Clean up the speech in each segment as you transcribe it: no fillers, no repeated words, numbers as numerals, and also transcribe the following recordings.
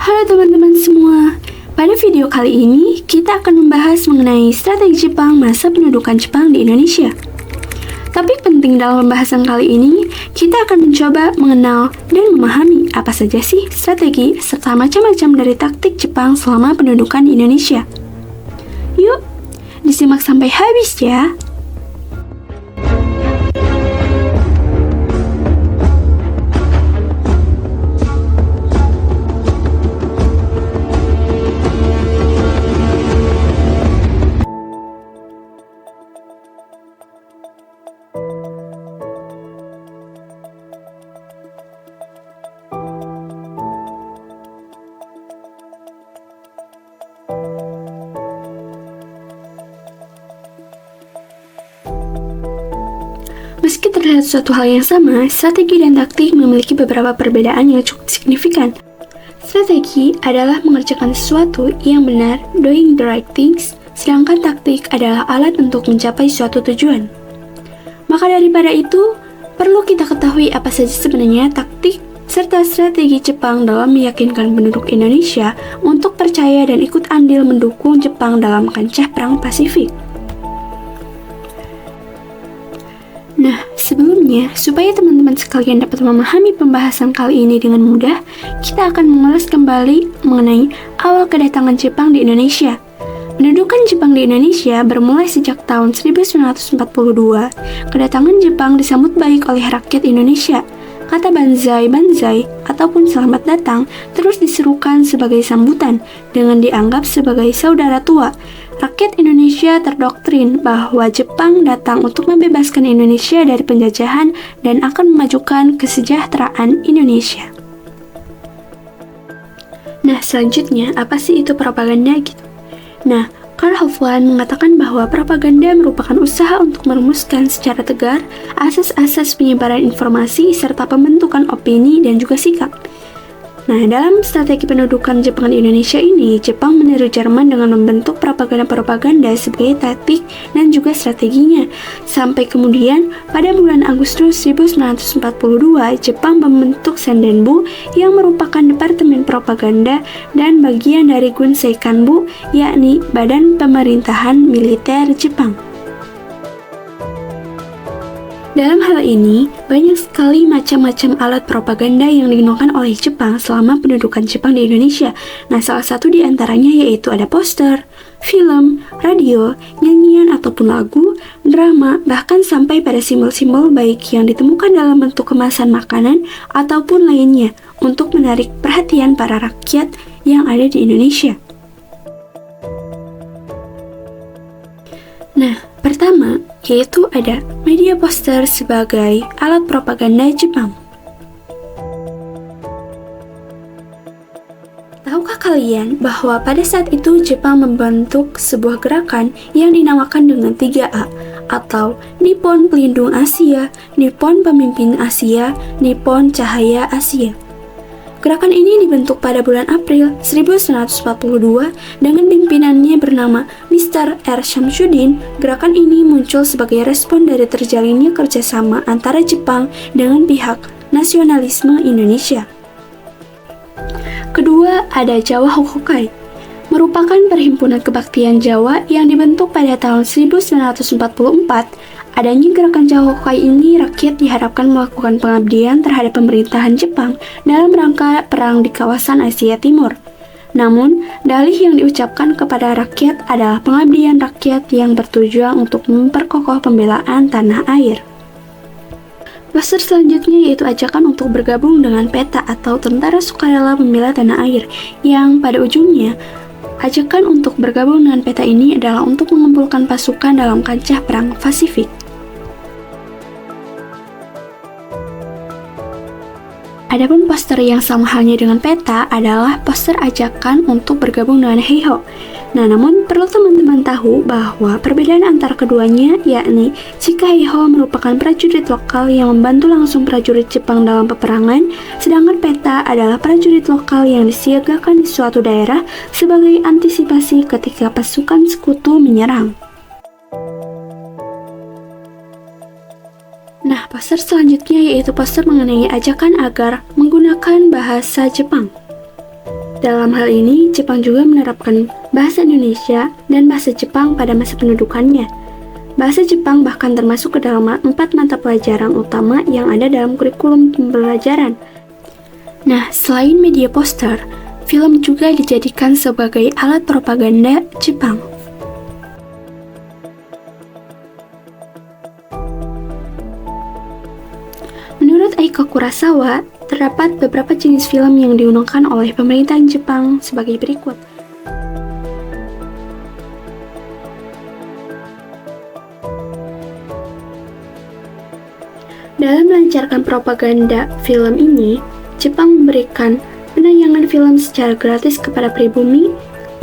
Halo teman-teman semua, pada video kali ini kita akan membahas mengenai strategi Jepang masa pendudukan Jepang di Indonesia. Tapi penting dalam pembahasan kali ini, kita akan mencoba mengenal dan memahami apa saja sih strategi serta macam-macam dari taktik Jepang selama pendudukan di Indonesia. Yuk, disimak sampai habis ya! Meski terlihat suatu hal yang sama, strategi dan taktik memiliki beberapa perbedaan yang cukup signifikan. Strategi adalah mengerjakan sesuatu yang benar, doing the right things, sedangkan taktik adalah alat untuk mencapai suatu tujuan. Maka daripada itu, perlu kita ketahui apa saja sebenarnya taktik serta strategi Jepang dalam meyakinkan penduduk Indonesia untuk percaya dan ikut andil mendukung Jepang dalam kancah Perang Pasifik. Nah, sebelumnya, supaya teman-teman sekalian dapat memahami pembahasan kali ini dengan mudah, kita akan mengulas kembali mengenai awal kedatangan Jepang di Indonesia. Pendudukan Jepang di Indonesia bermulai sejak tahun 1942. Kedatangan Jepang disambut baik oleh rakyat Indonesia. Kata banzai, banzai, ataupun selamat datang terus diserukan sebagai sambutan dengan dianggap sebagai saudara tua. Rakyat Indonesia terdoktrin bahwa Jepang datang untuk membebaskan Indonesia dari penjajahan dan akan memajukan kesejahteraan Indonesia. Nah, selanjutnya, apa sih itu propaganda gitu? Nah, Karl Hoffmann mengatakan bahwa propaganda merupakan usaha untuk merumuskan secara tegar asas-asas penyebaran informasi serta pembentukan opini dan juga sikap. Nah, dalam strategi pendudukan Jepang di Indonesia ini, Jepang meniru Jerman dengan membentuk propaganda-propaganda sebagai taktik dan juga strateginya. Sampai kemudian, pada bulan Agustus 1942, Jepang membentuk Sendenbu yang merupakan departemen propaganda dan bagian dari Gunseikanbu, yakni Badan Pemerintahan Militer Jepang. Dalam hal ini, banyak sekali macam-macam alat propaganda yang digunakan oleh Jepang selama pendudukan Jepang di Indonesia. Nah, salah satu di antaranya yaitu ada poster, film, radio, nyanyian ataupun lagu, drama, bahkan sampai pada simbol-simbol baik yang ditemukan dalam bentuk kemasan makanan ataupun lainnya untuk menarik perhatian para rakyat yang ada di Indonesia. Nah, pertama, yaitu ada media poster sebagai alat propaganda Jepang. Tahukah kalian bahwa pada saat itu Jepang membentuk sebuah gerakan yang dinamakan dengan 3A, atau Nippon Pelindung Asia, Nippon Pemimpin Asia, Nippon Cahaya Asia. Gerakan ini dibentuk pada bulan April 1942 dengan pimpinannya bernama Mr. R. Syamsuddin. Gerakan ini muncul sebagai respon dari terjalinnya kerjasama antara Jepang dengan pihak nasionalisme Indonesia. Kedua, ada Jawa Hokukai, merupakan perhimpunan kebaktian Jawa yang dibentuk pada tahun 1944. Adanya gerakan Jawa Hokukai ini, rakyat diharapkan melakukan pengabdian terhadap pemerintahan Jepang dalam rangka perang di kawasan Asia Timur. Namun, dalih yang diucapkan kepada rakyat adalah pengabdian rakyat yang bertujuan untuk memperkokoh pembelaan tanah air. Poster selanjutnya yaitu ajakan untuk bergabung dengan PETA atau Tentara Sukarela Pembela Tanah Air, yang pada ujungnya ajakan untuk bergabung dengan PETA ini adalah untuk mengumpulkan pasukan dalam kancah Perang Pasifik. Adapun poster yang sama halnya dengan PETA adalah poster ajakan untuk bergabung dengan Heiho. Nah, namun perlu teman-teman tahu bahwa perbedaan antara keduanya yakni jika Heiho merupakan prajurit lokal yang membantu langsung prajurit Jepang dalam peperangan, sedangkan PETA adalah prajurit lokal yang disiagakan di suatu daerah sebagai antisipasi ketika pasukan sekutu menyerang. Nah, poster selanjutnya yaitu poster mengenai ajakan agar menggunakan bahasa Jepang. Dalam hal ini, Jepang juga menerapkan bahasa Indonesia dan bahasa Jepang pada masa pendudukannya. Bahasa Jepang bahkan termasuk ke dalam 4 mata pelajaran utama yang ada dalam kurikulum pembelajaran. Nah, selain media poster, film juga dijadikan sebagai alat propaganda Jepang. Menurut Eiko Kurosawa, terdapat beberapa jenis film yang diundangkan oleh pemerintah Jepang sebagai berikut. Dalam melancarkan propaganda film ini, Jepang memberikan penayangan film secara gratis kepada pribumi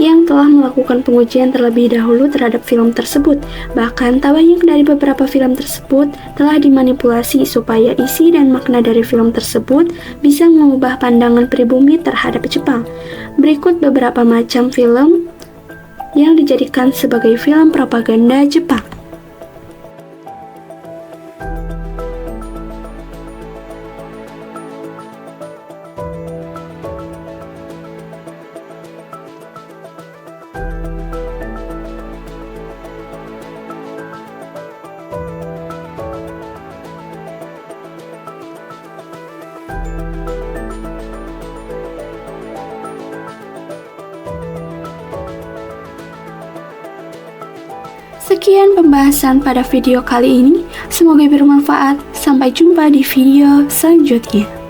yang telah melakukan pengujian terlebih dahulu terhadap film tersebut. Bahkan, tak banyak dari beberapa film tersebut telah dimanipulasi supaya isi dan makna dari film tersebut bisa mengubah pandangan pribumi terhadap Jepang. Berikut beberapa macam film yang dijadikan sebagai film propaganda Jepang. Sekian pembahasan pada video kali ini, semoga bermanfaat. Sampai jumpa di video selanjutnya.